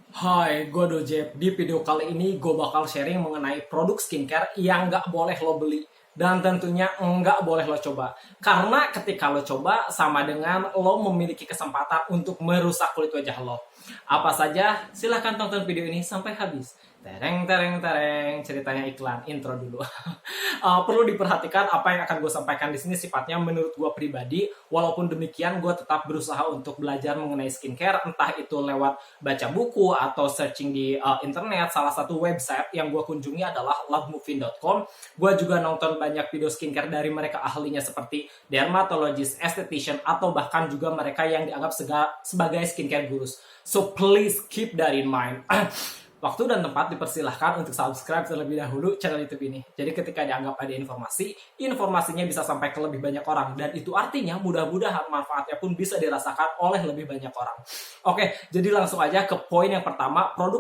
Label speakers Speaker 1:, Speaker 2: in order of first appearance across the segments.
Speaker 1: Hai, gue Dojep. Di video kali ini gue bakal sharing mengenai produk skincare yang nggak boleh lo beli. Dan tentunya nggak boleh lo coba. Karena ketika lo coba, sama dengan lo memiliki kesempatan untuk merusak kulit wajah lo. Apa saja? Silahkan tonton video ini sampai habis. Tereng, tereng, tereng. Ceritanya iklan, intro dulu. Perlu diperhatikan apa yang akan gue sampaikan di sini sifatnya menurut gue pribadi. Walaupun demikian, gue tetap berusaha untuk belajar mengenai skincare, entah itu lewat baca buku atau searching di internet. Salah satu website yang gue kunjungi adalah lovemoving.com. Gue juga nonton banyak video skincare dari mereka ahlinya seperti dermatologist, esthetician, atau bahkan juga mereka yang dianggap sebagai skincare gurus. So please keep that in mind. Waktu dan tempat dipersilahkan untuk subscribe terlebih dahulu channel YouTube ini. Jadi ketika dianggap ada informasi, informasinya bisa sampai ke lebih banyak orang. Dan itu artinya mudah-mudahan manfaatnya pun bisa dirasakan oleh lebih banyak orang. Oke, jadi langsung aja ke poin yang pertama. Produk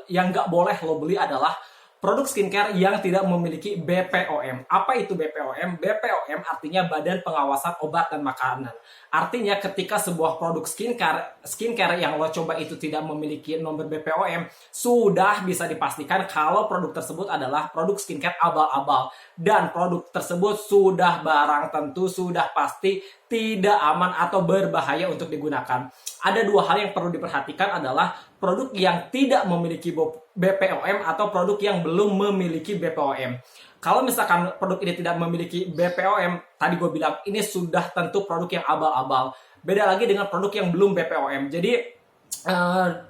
Speaker 1: yang nggak boleh lo beli adalah produk skincare yang tidak memiliki BPOM. Apa itu BPOM? BPOM artinya Badan Pengawasan Obat dan Makanan. Artinya ketika sebuah produk skincare yang lo coba itu tidak memiliki nomor BPOM, sudah bisa dipastikan kalau produk tersebut adalah produk skincare abal-abal. Dan produk tersebut sudah barang tentu, sudah pasti tidak aman atau berbahaya untuk digunakan. Ada dua hal yang perlu diperhatikan adalah produk yang tidak memiliki BPOM atau produk yang belum memiliki BPOM. Kalau misalkan produk ini tidak memiliki BPOM, tadi gue bilang ini sudah tentu produk yang abal-abal. Beda lagi dengan produk yang belum BPOM. Jadi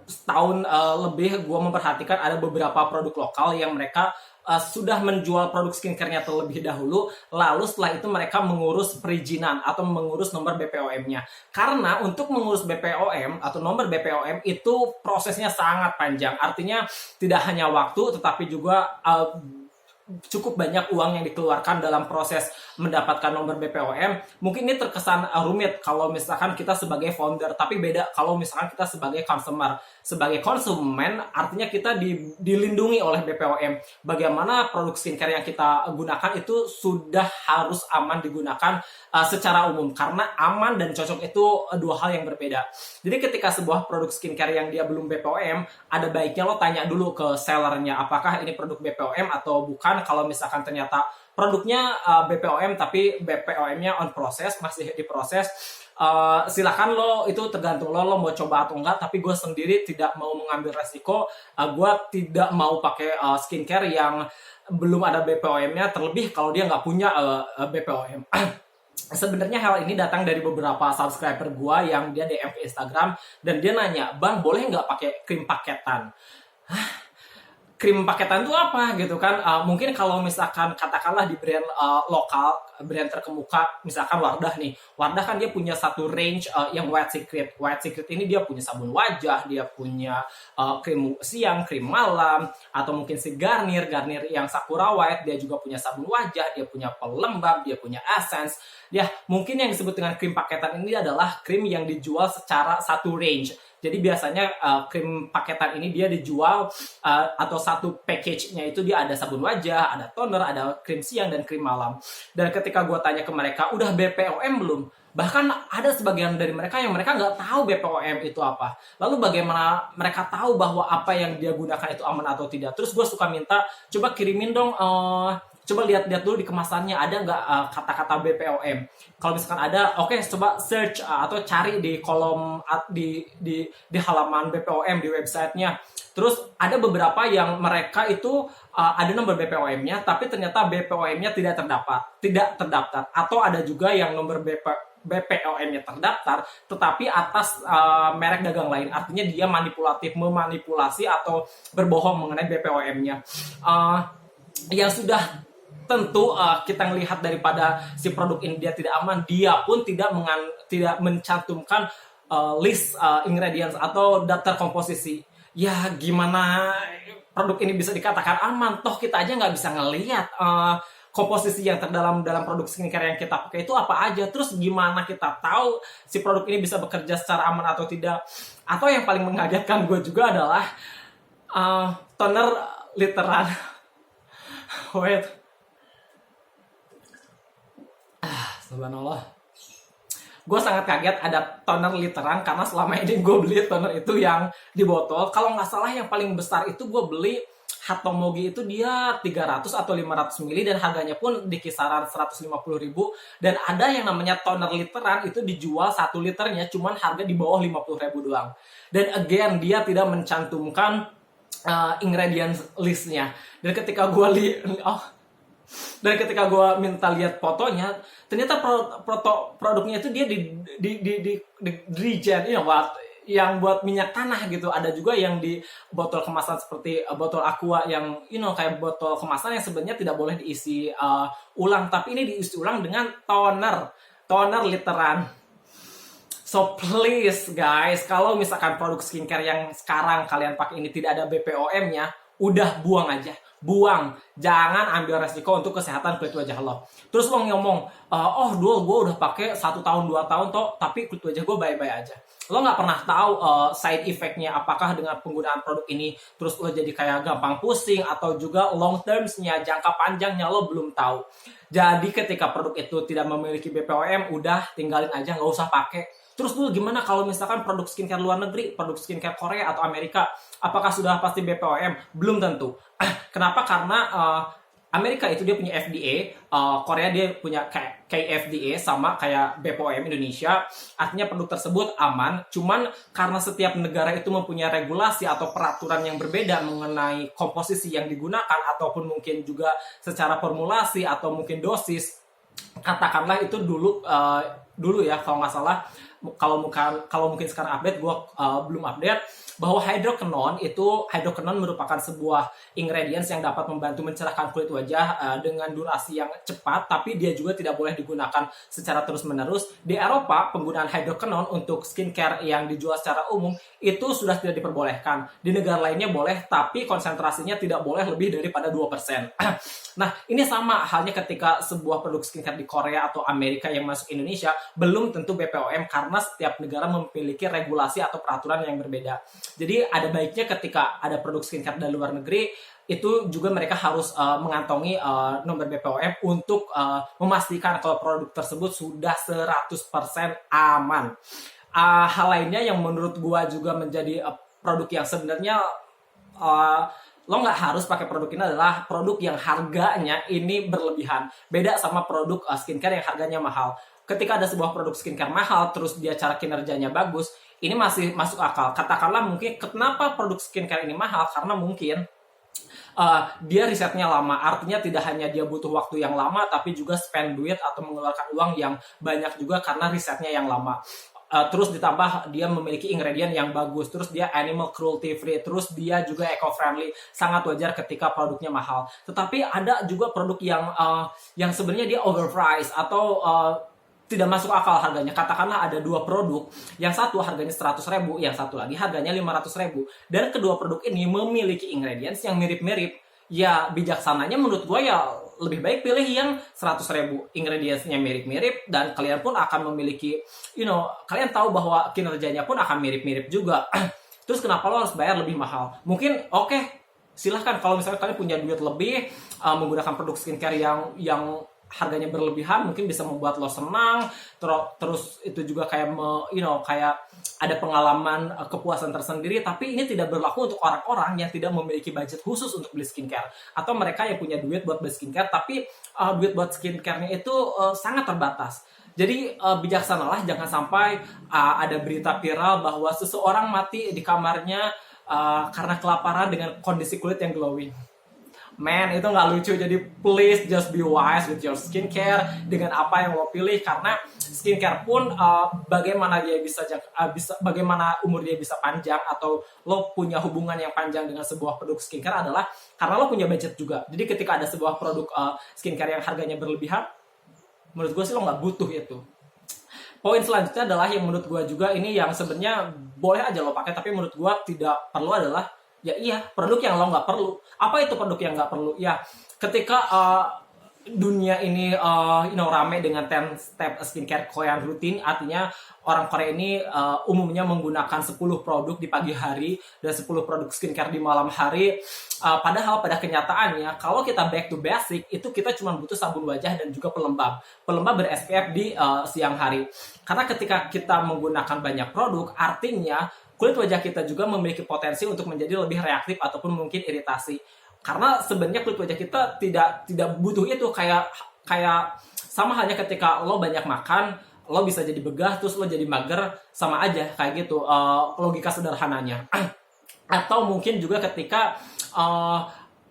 Speaker 1: setahun lebih gue memperhatikan ada beberapa produk lokal yang mereka sudah menjual produk skincare-nya terlebih dahulu, lalu setelah itu mereka mengurus perizinan atau mengurus nomor BPOM-nya. Karena untuk mengurus BPOM atau nomor BPOM itu prosesnya sangat panjang. Artinya tidak hanya waktu, tetapi juga cukup banyak uang yang dikeluarkan dalam proses mendapatkan nomor BPOM. Mungkin ini terkesan rumit kalau misalkan kita sebagai founder, tapi beda kalau misalkan kita sebagai consumer. Sebagai konsumen, artinya kita dilindungi oleh BPOM. Bagaimana produk skincare yang kita gunakan itu sudah harus aman digunakan secara umum. Karena aman dan cocok itu dua hal yang berbeda. Jadi ketika sebuah produk skincare yang dia belum BPOM, ada baiknya lo tanya dulu ke sellernya, apakah ini produk BPOM atau bukan. Kalau misalkan ternyata produknya BPOM tapi BPOM-nya on proses, masih diproses, silakan lo, itu tergantung lo mau coba atau enggak. Tapi gue sendiri tidak mau mengambil resiko. Gue tidak mau pakai skincare yang belum ada BPOM-nya, terlebih kalau dia nggak punya BPOM. Sebenarnya hal ini datang dari beberapa subscriber gue yang dia DM ke Instagram dan dia nanya, bang boleh nggak pakai krim paketan? Krim paketan itu apa gitu kan. Mungkin kalau misalkan katakanlah di brand lokal, brand terkemuka, misalkan Wardah nih. Wardah kan dia punya satu range yang White Secret. White Secret ini dia punya sabun wajah, dia punya krim siang, krim malam, atau mungkin si Garnier yang Sakura White, dia juga punya sabun wajah, dia punya pelembab, dia punya essence. Ya, mungkin yang disebut dengan krim paketan ini adalah krim yang dijual secara satu range. Jadi biasanya krim paketan ini dia dijual atau satu package-nya itu dia ada sabun wajah, ada toner, ada krim siang, dan krim malam. Dan ketika gue tanya ke mereka, udah BPOM belum? Bahkan ada sebagian dari mereka yang mereka nggak tahu BPOM itu apa. Lalu bagaimana mereka tahu bahwa apa yang dia gunakan itu aman atau tidak? Terus gue suka minta, coba kirimin dong, coba lihat-lihat dulu di kemasannya ada nggak kata-kata BPOM. Kalau misalkan ada, oke, coba search atau cari di kolom di halaman BPOM di websitenya. Terus ada beberapa yang mereka itu ada nomor BPOM-nya, tapi ternyata BPOM-nya tidak terdaftar. Atau ada juga yang nomor BPOM-nya terdaftar, tetapi atas merek dagang lain. Artinya dia memanipulasi atau berbohong mengenai BPOM-nya. Yang sudah tentu kita melihat daripada si produk ini dia tidak aman, dia pun tidak mencantumkan list ingredients atau daftar komposisi. Ya gimana produk ini bisa dikatakan aman? Toh kita aja nggak bisa ngelihat komposisi yang terdalam dalam produk skincare yang kita pakai itu apa aja. Terus gimana kita tahu si produk ini bisa bekerja secara aman atau tidak? Atau yang paling mengagetkan gue juga adalah toner literan. Wait, subhanallah. gue sangat kaget ada toner literan, karena selama ini gue beli toner itu yang di botol. Kalau nggak salah yang paling besar itu gue beli Hatomogi itu dia 300 atau 500 ml dan harganya pun di kisaran 150.000. Dan ada yang namanya toner literan itu dijual 1 liternya cuman harga di bawah 50.000 doang. Dan again dia tidak mencantumkan ingredients listnya. Dan ketika gue minta lihat fotonya, ternyata produknya itu dia di regen, yang buat minyak tanah gitu. Ada juga yang di botol kemasan seperti botol aqua yang kayak botol kemasan yang sebenarnya tidak boleh diisi ulang, tapi ini diisi ulang dengan toner literan. So please guys, kalau misalkan produk skincare yang sekarang kalian pakai ini tidak ada BPOM-nya, udah buang aja. Buang, jangan ambil resiko untuk kesehatan kulit wajah lo. Terus lo ngomong, dulu gue udah pakai 1 tahun 2 tahun tapi kulit wajah gue baik-baik aja. Lo nggak pernah tahu side effect-nya apakah dengan penggunaan produk ini terus lo jadi kayak gampang pusing, atau juga long terms-nya, jangka panjangnya lo belum tahu. Jadi ketika produk itu tidak memiliki BPOM, udah tinggalin aja, nggak usah pakai. Terus dulu gimana kalau misalkan produk skincare luar negeri, produk skincare Korea atau Amerika, apakah sudah pasti BPOM? Belum tentu. Kenapa? Karena Amerika itu dia punya FDA, Korea dia punya KFDA sama kayak BPOM Indonesia. Artinya produk tersebut aman, cuman karena setiap negara itu mempunyai regulasi atau peraturan yang berbeda mengenai komposisi yang digunakan, ataupun mungkin juga secara formulasi atau mungkin dosis. Katakanlah itu dulu ya kalau nggak salah, kalau mungkin sekarang update, gue belum update, bahwa hydroquinone merupakan sebuah ingredients yang dapat membantu mencerahkan kulit wajah dengan durasi yang cepat, tapi dia juga tidak boleh digunakan secara terus-menerus. Di Eropa, penggunaan hydroquinone untuk skincare yang dijual secara umum itu sudah tidak diperbolehkan. Di negara lainnya boleh, tapi konsentrasinya tidak boleh lebih daripada 2%. Nah, ini sama halnya ketika sebuah produk skincare di Korea atau Amerika yang masuk Indonesia, belum tentu BPOM karena setiap negara memiliki regulasi atau peraturan yang berbeda. Jadi ada baiknya ketika ada produk skincare dari luar negeri, itu juga mereka harus mengantongi nomor BPOM untuk memastikan kalau produk tersebut sudah 100% aman. Hal lainnya yang menurut gua juga menjadi produk yang sebenarnya lo nggak harus pakai produk ini adalah produk yang harganya ini berlebihan. Beda sama produk skincare yang harganya mahal. Ketika ada sebuah produk skincare mahal, terus dia cara kinerjanya bagus, ini masih masuk akal. Katakanlah mungkin kenapa produk skincare ini mahal, karena mungkin dia risetnya lama. Artinya tidak hanya dia butuh waktu yang lama, tapi juga spend duit atau mengeluarkan uang yang banyak juga karena risetnya yang lama. Terus ditambah dia memiliki ingredient yang bagus, terus dia animal cruelty free, terus dia juga eco-friendly. Sangat wajar ketika produknya mahal. Tetapi ada juga produk yang sebenarnya dia overpriced atau tidak masuk akal harganya. Katakanlah ada 2 produk, yang satu harganya 100.000, yang satu lagi harganya 500.000. Dan kedua produk ini memiliki ingredients yang mirip-mirip. Ya bijaksananya menurut gue ya lebih baik pilih yang 100.000, ingredientsnya mirip-mirip, dan kalian pun akan memiliki, kalian tahu bahwa kinerjanya pun akan mirip-mirip juga. Terus kenapa lo harus bayar lebih mahal? Mungkin silahkan kalau misalnya kalian punya duit lebih, menggunakan produk skincare yang harganya berlebihan mungkin bisa membuat lo senang, terus itu juga kayak kayak ada pengalaman kepuasan tersendiri. Tapi ini tidak berlaku untuk orang-orang yang tidak memiliki budget khusus untuk beli skincare, atau mereka yang punya duit buat beli skincare tapi duit buat skincare-nya itu sangat terbatas. Jadi bijaksanalah, jangan sampai ada berita viral bahwa seseorang mati di kamarnya karena kelaparan dengan kondisi kulit yang glowing. Man, itu nggak lucu. Jadi please just be wise with your skincare dengan apa yang lo pilih, karena skincare pun bagaimana bagaimana umur dia bisa panjang, atau lo punya hubungan yang panjang dengan sebuah produk skincare adalah karena lo punya budget juga. Jadi ketika ada sebuah produk skincare yang harganya berlebihan, menurut gue sih lo nggak butuh itu. Poin selanjutnya adalah yang menurut gue juga ini yang sebenarnya boleh aja lo pakai, tapi menurut gue tidak perlu adalah produk yang lo nggak perlu. Apa itu produk yang nggak perlu? Ya, ketika dunia ini rame dengan 10 step skincare Korean routine. Artinya orang Korea ini umumnya menggunakan 10 produk di pagi hari dan 10 produk skincare di malam hari. Padahal pada kenyataannya kalau kita back to basic itu kita cuma butuh sabun wajah dan juga pelembab ber-SPF di siang hari. Karena ketika kita menggunakan banyak produk, artinya kulit wajah kita juga memiliki potensi untuk menjadi lebih reaktif ataupun mungkin iritasi. Karena sebenarnya kulit wajah kita tidak butuh itu, kayak sama halnya ketika lo banyak makan, lo bisa jadi begah, terus lo jadi mager, sama aja kayak gitu logika sederhananya. Atau mungkin juga ketika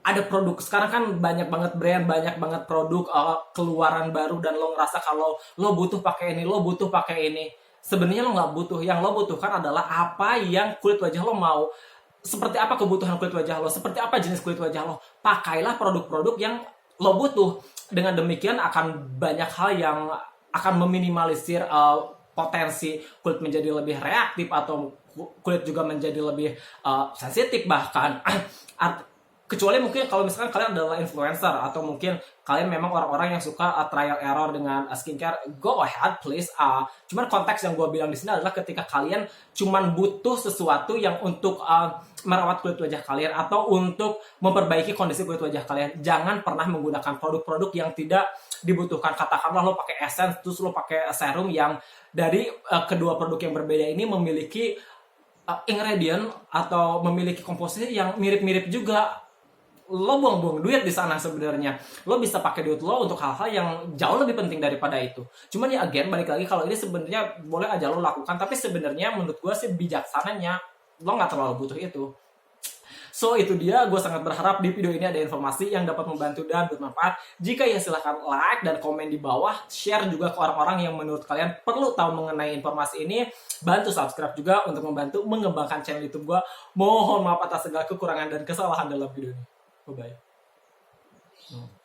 Speaker 1: ada produk, sekarang kan banyak banget brand, banyak banget produk keluaran baru, dan lo ngerasa kalau lo butuh pakai ini, lo butuh pakai ini. Sebenarnya lo nggak butuh. Yang lo butuhkan adalah apa yang kulit wajah lo mau. Seperti apa kebutuhan kulit wajah lo, seperti apa jenis kulit wajah lo. Pakailah produk-produk yang lo butuh. Dengan demikian akan banyak hal yang akan meminimalisir potensi kulit menjadi lebih reaktif atau kulit juga menjadi lebih sensitif bahkan. Kecuali mungkin kalau misalkan kalian adalah influencer atau mungkin kalian memang orang-orang yang suka trial error dengan skincare, go ahead please. Cuman konteks yang gue bilang di sini adalah ketika kalian cuman butuh sesuatu yang untuk merawat kulit wajah kalian atau untuk memperbaiki kondisi kulit wajah kalian, jangan pernah menggunakan produk-produk yang tidak dibutuhkan. Katakanlah lo pakai essence, terus lo pakai serum yang dari kedua produk yang berbeda ini memiliki ingredient atau memiliki komposisi yang mirip-mirip juga. Lo buang-buang duit di sana sebenarnya. Lo bisa pakai duit lo untuk hal-hal yang jauh lebih penting daripada itu. Cuman ya again, balik lagi, kalau ini sebenarnya boleh aja lo lakukan, tapi sebenarnya menurut gue sih bijaksananya lo nggak terlalu butuh itu. So itu dia, gue sangat berharap di video ini ada informasi yang dapat membantu dan bermanfaat. Jika ya silahkan like dan komen di bawah, share juga ke orang-orang yang menurut kalian perlu tahu mengenai informasi ini. Bantu subscribe juga untuk membantu mengembangkan channel YouTube gue. Mohon maaf atas segala kekurangan dan kesalahan dalam video ini. Bye-bye.